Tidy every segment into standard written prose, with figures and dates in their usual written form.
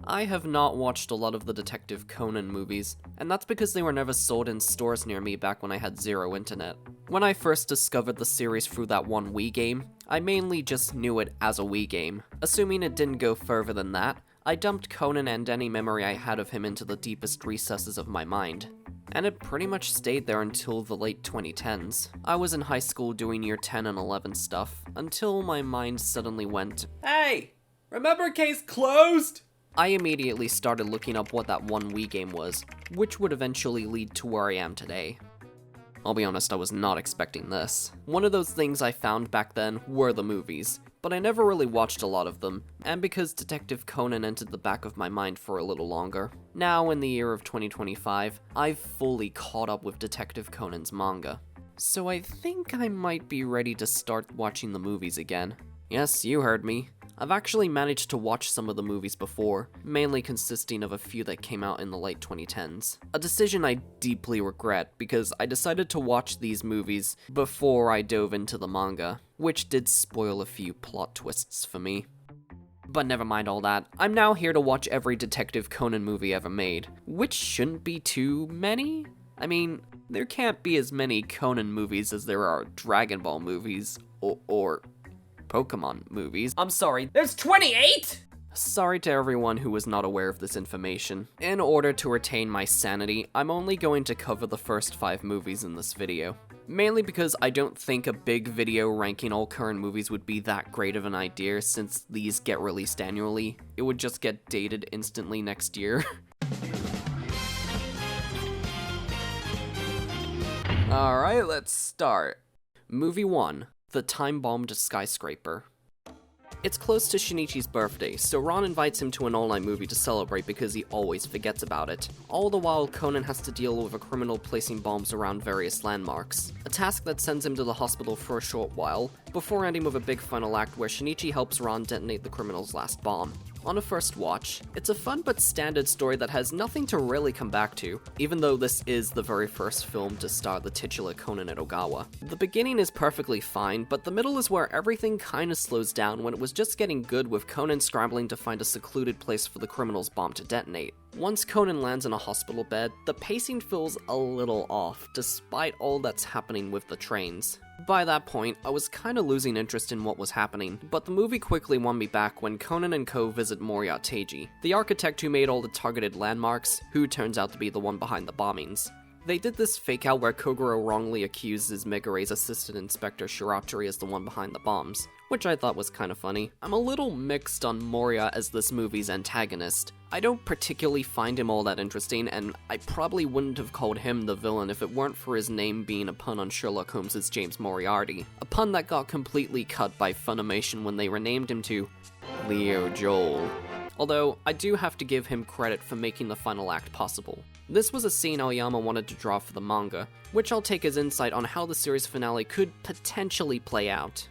I have not watched a lot of the Detective Conan movies, and that's because they were never sold in stores near me back when I had zero internet. When I first discovered the series through that one Wii game, I mainly just knew it as a Wii game. Assuming it didn't go further than that, I dumped Conan and any memory I had of him into the deepest recesses of my mind. And it pretty much stayed there until the late 2010s. I was in high school doing year 10 and 11 stuff, until my mind suddenly went, "Hey! Remember Case Closed?" I immediately started looking up what that one Wii game was, which would eventually lead to where I am today. I'll be honest, I was not expecting this. One of those things I found back then were the movies, but I never really watched a lot of them, and because Detective Conan entered the back of my mind for a little longer. Now, in the year of 2025, I've fully caught up with Detective Conan's manga. So I think I might be ready to start watching the movies again. Yes, you heard me. I've actually managed to watch some of the movies before, mainly consisting of a few that came out in the late 2010s. A decision I deeply regret because I decided to watch these movies before I dove into the manga, which did spoil a few plot twists for me. But never mind all that, I'm now here to watch every Detective Conan movie ever made, which shouldn't be too many? I mean, there can't be as many Conan movies as there are Dragon Ball movies, or Pokemon movies. I'm sorry, there's 28?! Sorry to everyone who was not aware of this information. In order to retain my sanity, I'm only going to cover the first 5 movies in this video. Mainly because I don't think a big video ranking all current movies would be that great of an idea since these get released annually. It would just get dated instantly next year. Alright, let's start. Movie 1. The Time-Bombed Skyscraper. It's close to Shinichi's birthday, so Ron invites him to an all-night movie to celebrate because he always forgets about it. All the while, Conan has to deal with a criminal placing bombs around various landmarks, a task that sends him to the hospital for a short while, before ending with a big final act where Shinichi helps Ron detonate the criminal's last bomb. On a first watch, it's a fun but standard story that has nothing to really come back to, even though this is the very first film to star the titular Conan Edogawa. The beginning is perfectly fine, but the middle is where everything kinda slows down when it was just getting good with Conan scrambling to find a secluded place for the criminal's bomb to detonate. Once Conan lands in a hospital bed, the pacing feels a little off, despite all that's happening with the trains. By that point, I was kinda losing interest in what was happening, but the movie quickly won me back when Conan and co visit Moriya Teiji, the architect who made all the targeted landmarks, who turns out to be the one behind the bombings. They did this fake out where Kogoro wrongly accuses Megure's assistant inspector Shiratori as the one behind the bombs, which I thought was kinda funny. I'm a little mixed on Moriya as this movie's antagonist. I don't particularly find him all that interesting, and I probably wouldn't have called him the villain if it weren't for his name being a pun on Sherlock Holmes' James Moriarty, a pun that got completely cut by Funimation when they renamed him to Leo Joel. Although, I do have to give him credit for making the final act possible. This was a scene Aoyama wanted to draw for the manga, which I'll take as insight on how the series finale could potentially play out.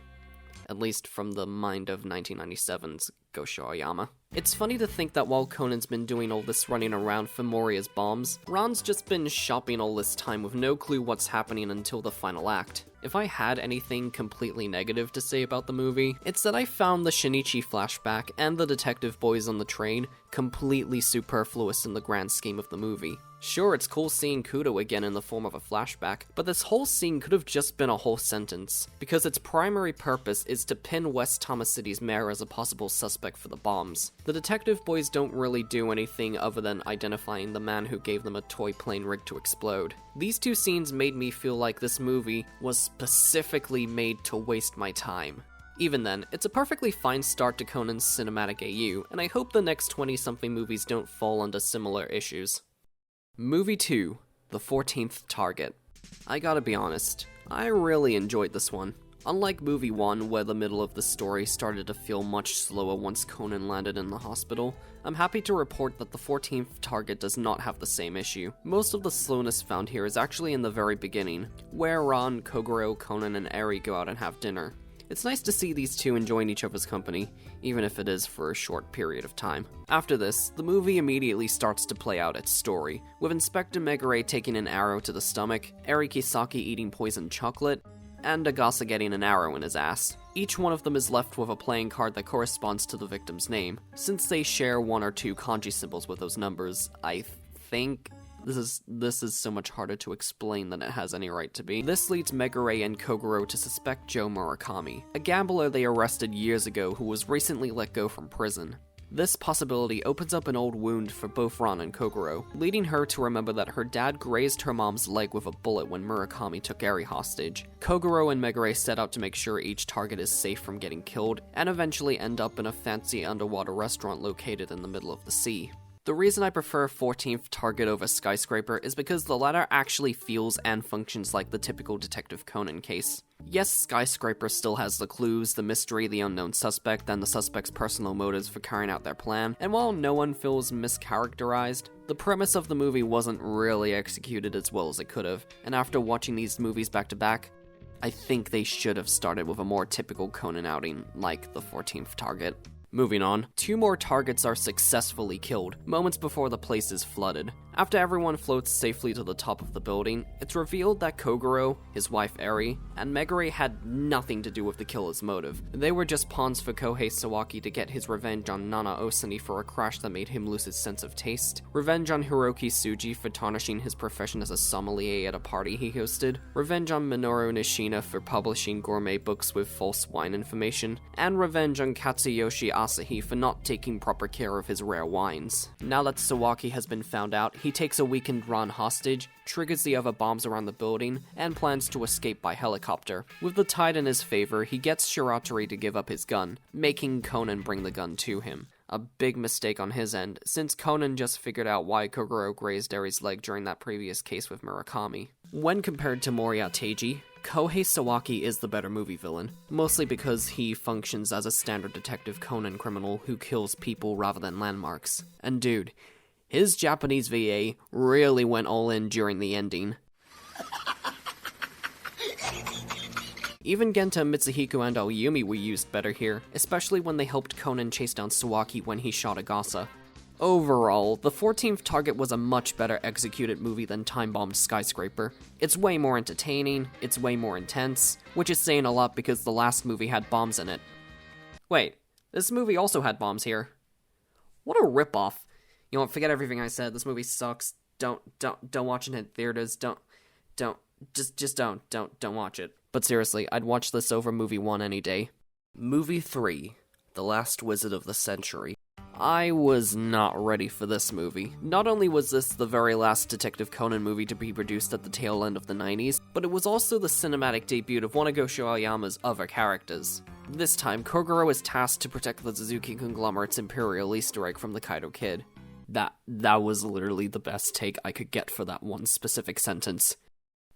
At least from the mind of 1997's Gosho Aoyama. It's funny to think that while Conan's been doing all this running around for Moriya's bombs, Ron's just been shopping all this time with no clue what's happening until the final act. If I had anything completely negative to say about the movie, it's that I found the Shinichi flashback and the detective boys on the train completely superfluous in the grand scheme of the movie. Sure, it's cool seeing Kudo again in the form of a flashback, but this whole scene could have just been a whole sentence, because its primary purpose is to pin West Thomas City's mayor as a possible suspect for the bombs. The detective boys don't really do anything other than identifying the man who gave them a toy plane rigged to explode. These two scenes made me feel like this movie was specifically made to waste my time. Even then, it's a perfectly fine start to Conan's cinematic AU, and I hope the next 20-something movies don't fall under similar issues. Movie 2, The 14th Target. I gotta be honest, I really enjoyed this one. Unlike movie 1, where the middle of the story started to feel much slower once Conan landed in the hospital, I'm happy to report that the 14th Target does not have the same issue. Most of the slowness found here is actually in the very beginning, where Ron, Kogoro, Conan, and Eri go out and have dinner. It's nice to see these two enjoying each other's company, even if it is for a short period of time. After this, the movie immediately starts to play out its story, with Inspector Megure taking an arrow to the stomach, Eri Kisaki eating poisoned chocolate, and Agasa getting an arrow in his ass. Each one of them is left with a playing card that corresponds to the victim's name. Since they share one or two kanji symbols with those numbers, I think this is so much harder to explain than it has any right to be. This leads Megure and Kogoro to suspect Joe Murakami, a gambler they arrested years ago who was recently let go from prison. This possibility opens up an old wound for both Ran and Kogoro, leading her to remember that her dad grazed her mom's leg with a bullet when Murakami took Eri hostage. Kogoro and Megure set out to make sure each target is safe from getting killed, and eventually end up in a fancy underwater restaurant located in the middle of the sea. The reason I prefer 14th Target over Skyscraper is because the latter actually feels and functions like the typical Detective Conan case. Yes, Skyscraper still has the clues, the mystery, the unknown suspect, and the suspect's personal motives for carrying out their plan, and while no one feels mischaracterized, the premise of the movie wasn't really executed as well as it could have, and after watching these movies back to back, I think they should have started with a more typical Conan outing, like the 14th Target. Moving on, 2 more targets are successfully killed, moments before the place is flooded. After everyone floats safely to the top of the building, it's revealed that Kogoro, his wife Eri, and Megure had nothing to do with the killer's motive. They were just pawns for Kohei Sawaki to get his revenge on Nana Osani for a crash that made him lose his sense of taste, revenge on Hiroki Tsuji for tarnishing his profession as a sommelier at a party he hosted, revenge on Minoru Nishina for publishing gourmet books with false wine information, and revenge on Katsuyoshi Asahi for not taking proper care of his rare wines. Now that Sawaki has been found out, he takes a weakened Ran hostage, triggers the other bombs around the building, and plans to escape by helicopter. With the tide in his favor, he gets Shiratori to give up his gun, making Conan bring the gun to him. A big mistake on his end, since Conan just figured out why Kogoro grazed Eri's leg during that previous case with Murakami. When compared to Moriya Teiji, Kohei Sawaki is the better movie villain, mostly because he functions as a standard Detective Conan criminal who kills people rather than landmarks. And dude, his Japanese VA really went all in during the ending. Even Genta, Mitsuhiko, and Aoyumi were used better here, especially when they helped Conan chase down Sawaki when he shot Agasa. Overall, the 14th Target was a much better executed movie than Time-Bombed Skyscraper. It's way more entertaining, it's way more intense, which is saying a lot because the last movie had bombs in it. Wait, this movie also had bombs here. What a ripoff. You know what, forget everything I said, this movie sucks. Don't watch it in theaters, don't watch it. But seriously, I'd watch this over movie 1 any day. Movie 3, The Last Wizard of the Century. I was not ready for this movie. Not only was this the very last Detective Conan movie to be produced at the tail end of the 90s, but it was also the cinematic debut of one of Gosho Aoyama's other characters. This time, Kogoro is tasked to protect the Suzuki conglomerate's Imperial Easter egg from the Kaido Kid. That was literally the best take I could get for that one specific sentence.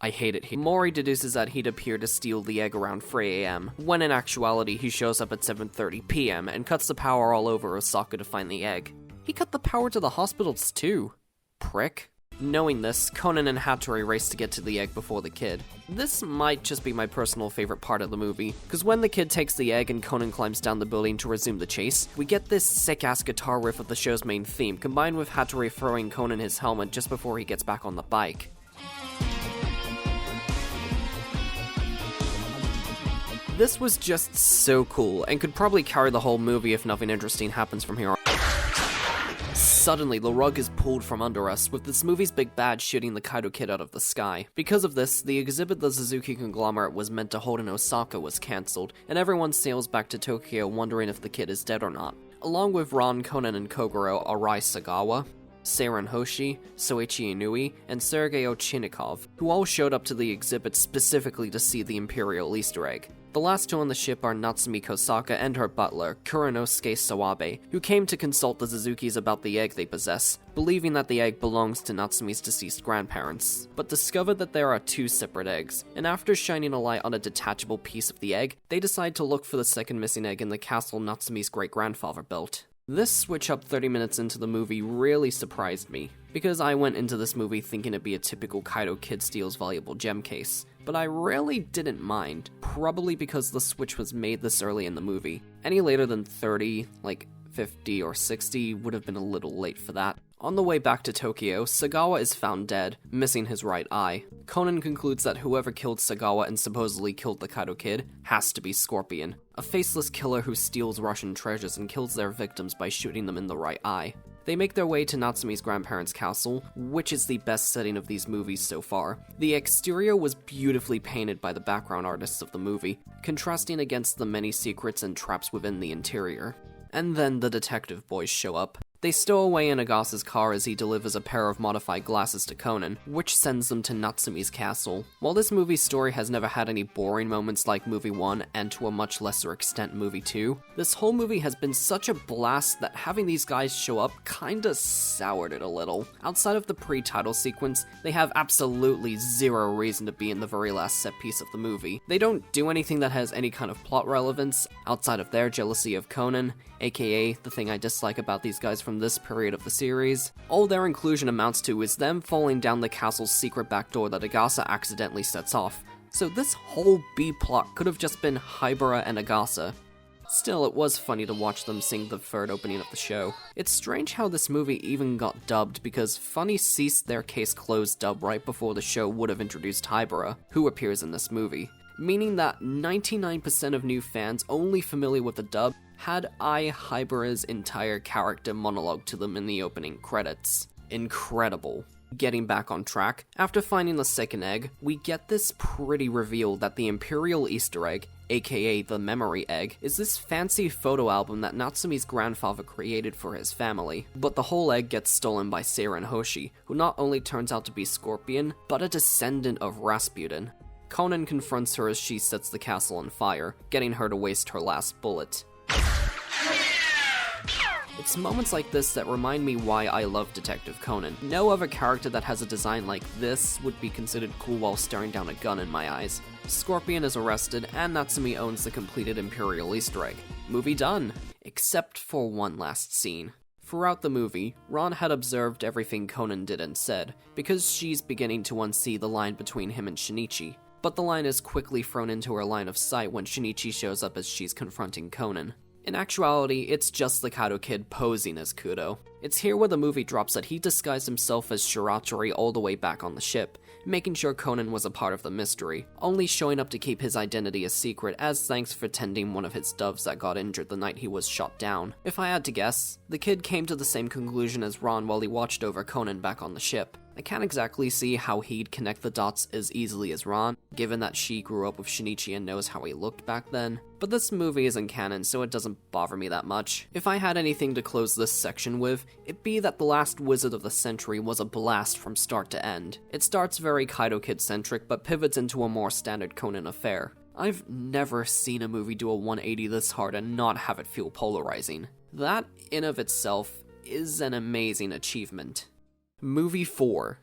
I hate it here. Mori deduces that he'd appear to steal the egg around 3 AM, when in actuality he shows up at 7:30 PM and cuts the power all over Osaka to find the egg. He cut the power to the hospitals too. Prick. Knowing this, Conan and Hattori race to get to the egg before the kid. This might just be my personal favorite part of the movie, because when the kid takes the egg and Conan climbs down the building to resume the chase, we get this sick-ass guitar riff of the show's main theme, combined with Hattori throwing Conan his helmet just before he gets back on the bike. This was just so cool, and could probably carry the whole movie if nothing interesting happens from here on. Suddenly, the rug is pulled from under us, with this movie's big bad shooting the Kaido Kid out of the sky. Because of this, the exhibit the Suzuki conglomerate was meant to hold in Osaka was cancelled, and everyone sails back to Tokyo wondering if the kid is dead or not. Along with Ran, Conan, and Kogoro, Arai Sagawa, Seiran Hoshi, Soichi Inui, and Sergei Ochinikov, who all showed up to the exhibit specifically to see the Imperial Easter egg. The last two on the ship are Natsumi Kosaka and her butler, Kuranosuke Sawabe, who came to consult the Suzukis about the egg they possess, believing that the egg belongs to Natsumi's deceased grandparents, but discovered that there are 2 separate eggs, and after shining a light on a detachable piece of the egg, they decide to look for the second missing egg in the castle Natsumi's great-grandfather built. This switch up 30 minutes into the movie really surprised me, because I went into this movie thinking it'd be a typical Kaido Kid steals valuable gem case, but I really didn't mind, probably because the switch was made this early in the movie. Any later than 30, like 50 or 60, would have been a little late for that. On the way back to Tokyo, Sagawa is found dead, missing his right eye. Conan concludes that whoever killed Sagawa and supposedly killed the Kaido Kid has to be Scorpion, a faceless killer who steals Russian treasures and kills their victims by shooting them in the right eye. They make their way to Natsume's grandparents' castle, which is the best setting of these movies so far. The exterior was beautifully painted by the background artists of the movie, contrasting against the many secrets and traps within the interior. And then the detective boys show up. They stow away Inagasa's car as he delivers a pair of modified glasses to Conan, which sends them to Natsume's castle. While this movie's story has never had any boring moments like movie 1, and to a much lesser extent movie 2, this whole movie has been such a blast that having these guys show up kinda soured it a little. Outside of the pre-title sequence, they have absolutely zero reason to be in the very last set piece of the movie. They don't do anything that has any kind of plot relevance, outside of their jealousy of Conan, aka the thing I dislike about these guys from this period of the series. All their inclusion amounts to is them falling down the castle's secret back door that Agasa accidentally sets off. So this whole B-plot could have just been Haibara and Agasa. Still, it was funny to watch them sing the third opening of the show. It's strange how this movie even got dubbed, because Funny ceased their case closed dub right before the show would have introduced Haibara, who appears in this movie, meaning that 99% of new fans only familiar with the dub had Haibara's entire character monologue to them in the opening credits. Incredible. Getting back on track, after finding the second egg, we get this pretty reveal that the Imperial Easter egg, aka the Memory Egg, is this fancy photo album that Natsume's grandfather created for his family. But the whole egg gets stolen by Seiren Hoshi, who not only turns out to be Scorpion, but a descendant of Rasputin. Conan confronts her as she sets the castle on fire, getting her to waste her last bullet. It's moments like this that remind me why I love Detective Conan. No other character that has a design like this would be considered cool while staring down a gun in my eyes. Scorpion is arrested, and Natsume owns the completed Imperial Easter egg. Movie done! Except for one last scene. Throughout the movie, Ron had observed everything Conan did and said, because she's beginning to unsee the line between him and Shinichi. But the line is quickly thrown into her line of sight when Shinichi shows up as she's confronting Conan. In actuality, it's just the Kaido Kid posing as Kudo. It's here where the movie drops that he disguised himself as Shiratori all the way back on the ship, making sure Conan was a part of the mystery, only showing up to keep his identity a secret as thanks for tending one of his doves that got injured the night he was shot down. If I had to guess, the kid came to the same conclusion as Ron while he watched over Conan back on the ship. I can't exactly see how he'd connect the dots as easily as Ron, given that she grew up with Shinichi and knows how he looked back then. But this movie isn't canon, so it doesn't bother me that much. If I had anything to close this section with, it'd be that The Last Wizard of the Century was a blast from start to end. It starts very Kaido Kid-centric, but pivots into a more standard Conan affair. I've never seen a movie do a 180 this hard and not have it feel polarizing. That, in of itself, is an amazing achievement. Movie 4.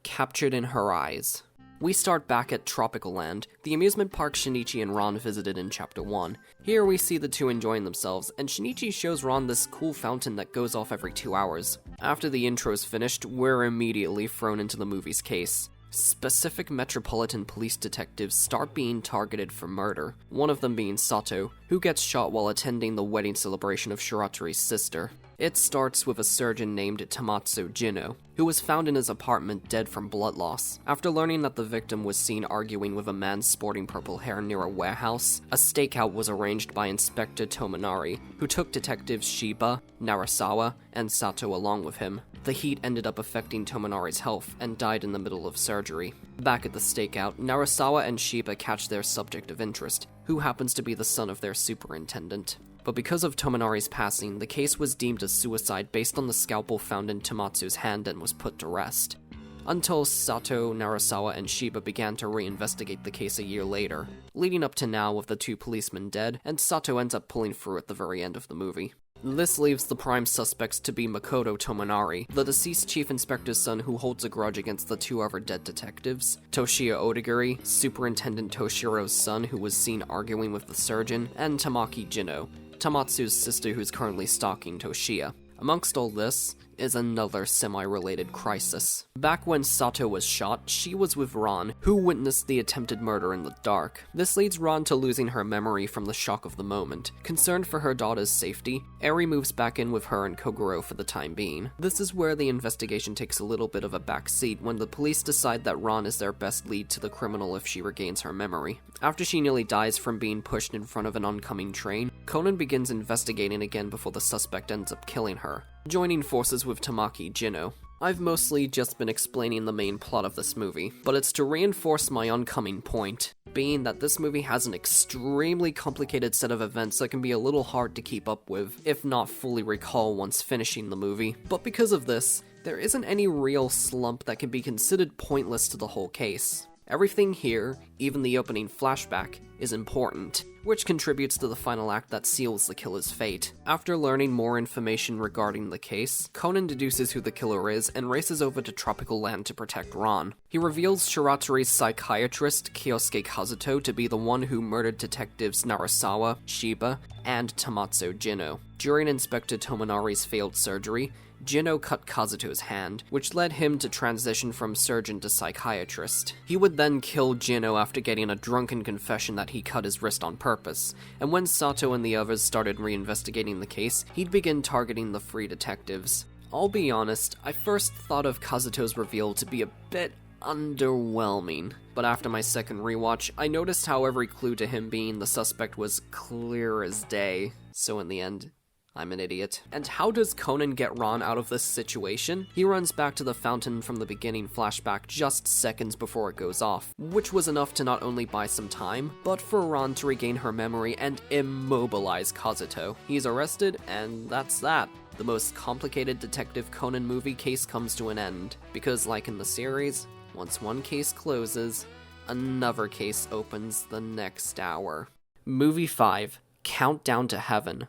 Captured in Her Eyes. We start back at Tropical Land, the amusement park Shinichi and Ron visited in Chapter 1. Here we see the two enjoying themselves, and Shinichi shows Ron this cool fountain that goes off every 2 hours. After the intro's finished, we're immediately thrown into the movie's case. Specific Metropolitan Police detectives start being targeted for murder, one of them being Sato, who gets shot while attending the wedding celebration of Shiratori's sister. It starts with a surgeon named Tamatsu Jino, who was found in his apartment dead from blood loss. After learning that the victim was seen arguing with a man sporting purple hair near a warehouse, a stakeout was arranged by Inspector Tominari, who took detectives Shiba, Narasawa, and Sato along with him. The heat ended up affecting Tominari's health and died in the middle of surgery. Back at the stakeout, Narasawa and Shiba catch their subject of interest, who happens to be the son of their superintendent. But because of Tominari's passing, the case was deemed a suicide based on the scalpel found in Tamatsu's hand and was put to rest. Until Sato, Narasawa, and Shiba began to reinvestigate the case a year later, leading up to now with the two policemen dead, and Sato ends up pulling through at the very end of the movie. This leaves the prime suspects to be Makoto Tominari, the deceased chief inspector's son who holds a grudge against the two other dead detectives, Toshiya Odagiri, Superintendent Toshiro's son who was seen arguing with the surgeon, and Tamaki Jino, Tamatsu's sister who's currently stalking Toshiya. Amongst all this, is another semi-related crisis. Back when Sato was shot, she was with Ran, who witnessed the attempted murder in the dark. This leads Ran to losing her memory from the shock of the moment. Concerned for her daughter's safety, Eri moves back in with her and Kogoro for the time being. This is where the investigation takes a little bit of a backseat when the police decide that Ran is their best lead to the criminal if she regains her memory. After she nearly dies from being pushed in front of an oncoming train, Conan begins investigating again before the suspect ends up killing her, joining forces with Tamaki Jino. I've mostly just been explaining the main plot of this movie, but it's to reinforce my oncoming point, being that this movie has an extremely complicated set of events that can be a little hard to keep up with, if not fully recall once finishing the movie. But because of this, there isn't any real slump that can be considered pointless to the whole case. Everything here, even the opening flashback, is important, which contributes to the final act that seals the killer's fate. After learning more information regarding the case, Conan deduces who the killer is and races over to tropical land to protect Ran. He reveals Shiratori's psychiatrist, Kyosuke Kazuto, to be the one who murdered detectives Narasawa, Shiba, and Tamatsu Jino. During Inspector Tomonari's failed surgery, Jino cut Kazuto's hand, which led him to transition from surgeon to psychiatrist. He would then kill Jino after getting a drunken confession that he cut his wrist on purpose, and when Sato and the others started reinvestigating the case, he'd begin targeting the free detectives. I'll be honest, I first thought of Kazuto's reveal to be a bit underwhelming, but after my second rewatch, I noticed how every clue to him being the suspect was clear as day, so in the end, I'm an idiot. And how does Conan get Ran out of this situation? He runs back to the fountain from the beginning flashback just seconds before it goes off, which was enough to not only buy some time, but for Ran to regain her memory and immobilize Kazuto. He's arrested, and that's that. The most complicated Detective Conan movie case comes to an end, because like in the series, once one case closes, another case opens the next hour. Movie 5, Countdown to Heaven.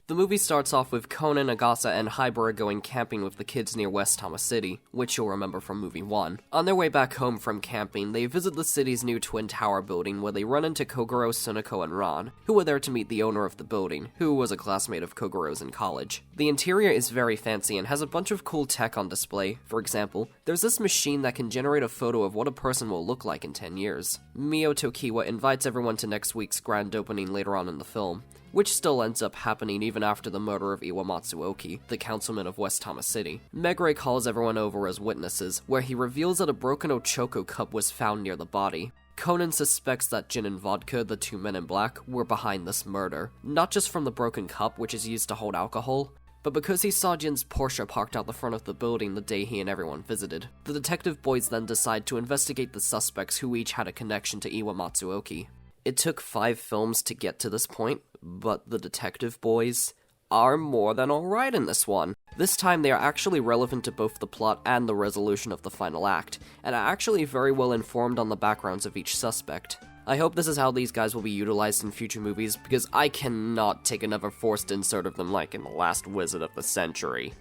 The movie starts off with Conan, Agasa, and Hybara going camping with the kids near West Tama City, which you'll remember from movie 1. On their way back home from camping, they visit the city's new twin tower building where they run into Kogoro, Sunako, and Ran, who were there to meet the owner of the building, who was a classmate of Kogoro's in college. The interior is very fancy and has a bunch of cool tech on display. For example, there's this machine that can generate a photo of what a person will look like in 10 years. Mio Tokiwa invites everyone to next week's grand opening later on in the film, which still ends up happening even after the murder of Iwamatsu Oki, the councilman of West Tama City. Megure calls everyone over as witnesses, where he reveals that a broken Ochoko cup was found near the body. Conan suspects that Jin and Vodka, the two men in black, were behind this murder, not just from the broken cup, which is used to hold alcohol, but because he saw Jin's Porsche parked out the front of the building the day he and everyone visited. The detective boys then decide to investigate the suspects who each had a connection to Iwamatsu Oki. It took 5 films to get to this point, but the detective boys are more than alright in this one. This time they are actually relevant to both the plot and the resolution of the final act, and are actually very well informed on the backgrounds of each suspect. I hope this is how these guys will be utilized in future movies, because I cannot take another forced insert of them like in The Last Wizard of the Century.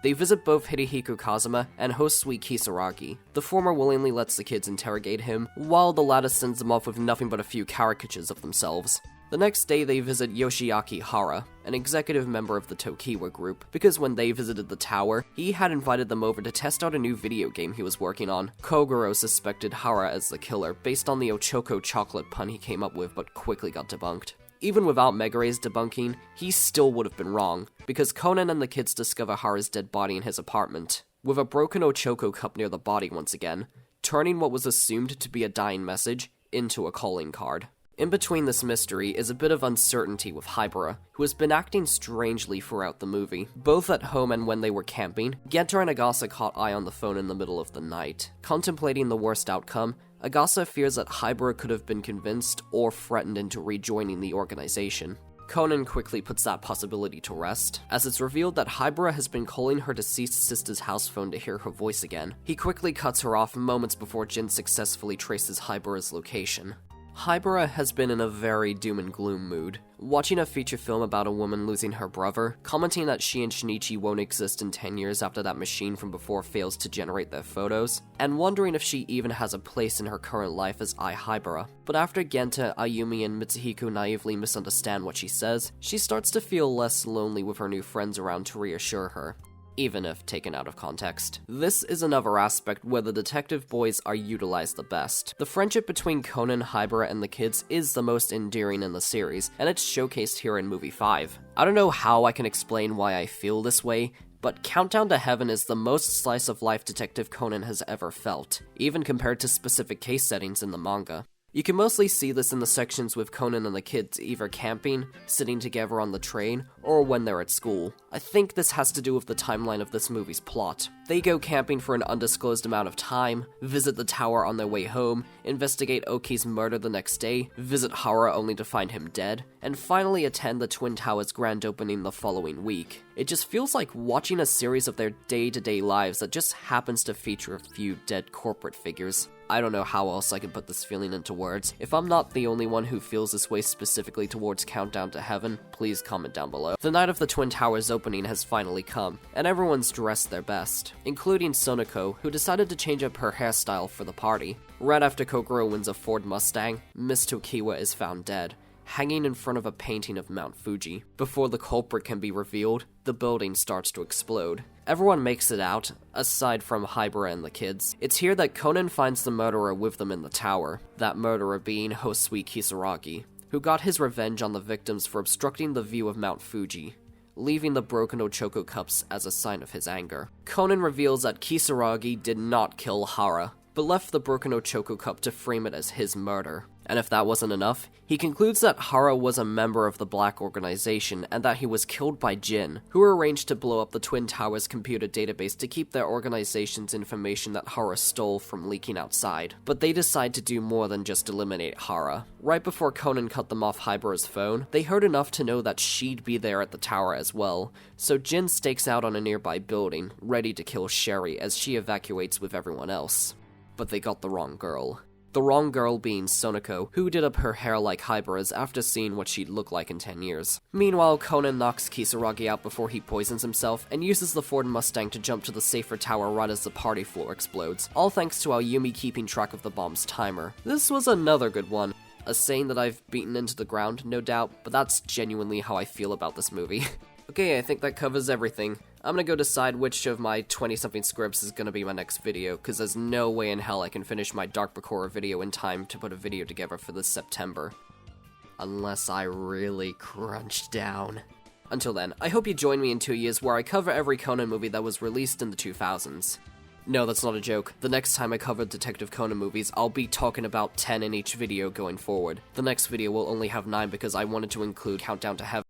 They visit both Hidehiko Kazuma and Hosui Kisaragi. The former willingly lets the kids interrogate him, while the latter sends them off with nothing but a few caricatures of themselves. The next day they visit Yoshiaki Hara, an executive member of the Tokiwa group, because when they visited the tower, he had invited them over to test out a new video game he was working on. Kogoro suspected Hara as the killer, based on the Ochoko chocolate pun he came up with but quickly got debunked. Even without Megure's debunking, he still would have been wrong, because Conan and the kids discover Hara's dead body in his apartment, with a broken Ochoko cup near the body once again, turning what was assumed to be a dying message into a calling card. In between this mystery is a bit of uncertainty with Hybara, who has been acting strangely throughout the movie. Both at home and when they were camping, Genter and Agasa caught eye on the phone in the middle of the night. Contemplating the worst outcome, Agasa fears that Hybara could have been convinced or threatened into rejoining the organization. Conan quickly puts that possibility to rest, as it's revealed that Hybara has been calling her deceased sister's house phone to hear her voice again. He quickly cuts her off moments before Jin successfully traces Hybara's location. Hybara has been in a very doom and gloom mood, watching a feature film about a woman losing her brother, commenting that she and Shinichi won't exist in 10 years after that machine from before fails to generate their photos, and wondering if she even has a place in her current life as Hybara. But after Genta, Ayumi, and Mitsuhiko naively misunderstand what she says, she starts to feel less lonely with her new friends around to reassure her. even if taken out of context. This is another aspect where the detective boys are utilized the best. The friendship between Conan, Hybera, and the kids is the most endearing in the series, and it's showcased here in movie 5. I don't know how I can explain why I feel this way, but Countdown to Heaven is the most slice-of-life Detective Conan has ever felt, even compared to specific case settings in the manga. You can mostly see this in the sections with Conan and the kids either camping, sitting together on the train, or when they're at school. I think this has to do with the timeline of this movie's plot. They go camping for an undisclosed amount of time, visit the tower on their way home, investigate Oki's murder the next day, visit Hara only to find him dead, and finally attend the Twin Towers grand opening the following week. It just feels like watching a series of their day-to-day lives that just happens to feature a few dead corporate figures. I don't know how else I can put this feeling into words. If I'm not the only one who feels this way specifically towards Countdown to Heaven, please comment down below. The night of the Twin Towers opening has finally come, and everyone's dressed their best, including Sonoko, who decided to change up her hairstyle for the party. Right after Kogoro wins a Ford Mustang, Miss Tokiwa is found dead, hanging in front of a painting of Mount Fuji. Before the culprit can be revealed, the building starts to explode. Everyone makes it out, aside from Hybera and the kids. It's here that Conan finds the murderer with them in the tower, that murderer being Hosui Kisaragi, who got his revenge on the victims for obstructing the view of Mount Fuji, leaving the broken Ochoko cups as a sign of his anger. Conan reveals that Kisaragi did not kill Hara, but left the broken Ochoko cup to frame it as his murder. And if that wasn't enough, he concludes that Hara was a member of the Black Organization and that he was killed by Jin, who arranged to blow up the Twin Towers computer database to keep their organization's information that Hara stole from leaking outside. But they decide to do more than just eliminate Hara. Right before Conan cut them off Hybera's phone, they heard enough to know that she'd be there at the tower as well, so Jin stakes out on a nearby building, ready to kill Sherry as she evacuates with everyone else. But they got the wrong girl. The wrong girl being Sonoko, who did up her hair like Hybera's after seeing what she'd look like in 10 years. Meanwhile, Conan knocks Kisaragi out before he poisons himself, and uses the Ford Mustang to jump to the safer tower right as the party floor explodes, all thanks to Ayumi keeping track of the bomb's timer. This was another good one. A saying that I've beaten into the ground, no doubt, but that's genuinely how I feel about this movie. Okay, I think that covers everything. I'm gonna go decide which of my 20-something scripts is gonna be my next video, cause there's no way in hell I can finish my Dark Bakura video in time to put a video together for this September. Unless I really crunch down. Until then, I hope you join me in 2 years where I cover every Conan movie that was released in the 2000s. No, that's not a joke. The next time I cover Detective Conan movies, I'll be talking about 10 in each video going forward. The next video will only have 9 because I wanted to include Countdown to Heaven.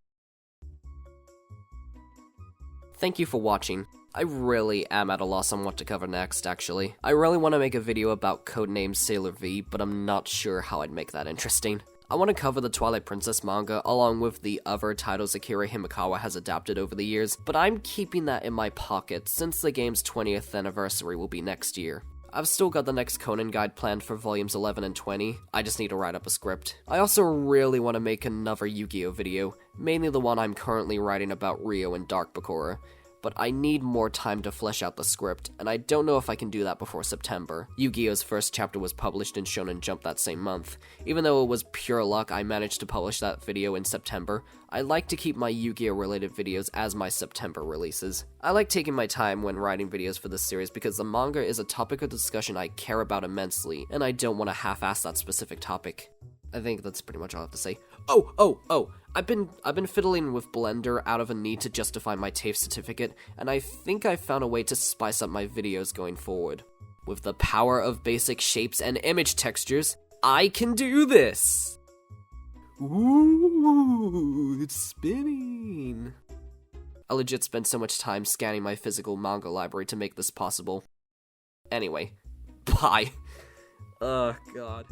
Thank you for watching. I really am at a loss on what to cover next, actually. I really want to make a video about Codename Sailor V, but I'm not sure how I'd make that interesting. I want to cover the Twilight Princess manga, along with the other titles Akira Himekawa has adapted over the years, but I'm keeping that in my pocket since the game's 20th anniversary will be next year. I've still got the next Conan guide planned for volumes 11 and 20, I just need to write up a script. I also really want to make another Yu-Gi-Oh video, mainly the one I'm currently writing about Ryo and Dark Bakura, but I need more time to flesh out the script, and I don't know if I can do that before September. Yu-Gi-Oh's first chapter was published in Shonen Jump that same month. Even though it was pure luck I managed to publish that video in September, I like to keep my Yu-Gi-Oh related videos as my September releases. I like taking my time when writing videos for this series because the manga is a topic of discussion I care about immensely, and I don't want to half-ass that specific topic. I think that's pretty much all I have to say. Oh! I've been fiddling with Blender out of a need to justify my TAFE certificate, and I think I found a way to spice up my videos going forward. With the power of basic shapes and image textures, I can do this! Ooh, it's spinning! I legit spent so much time scanning my physical manga library to make this possible. Anyway, bye. Oh, God.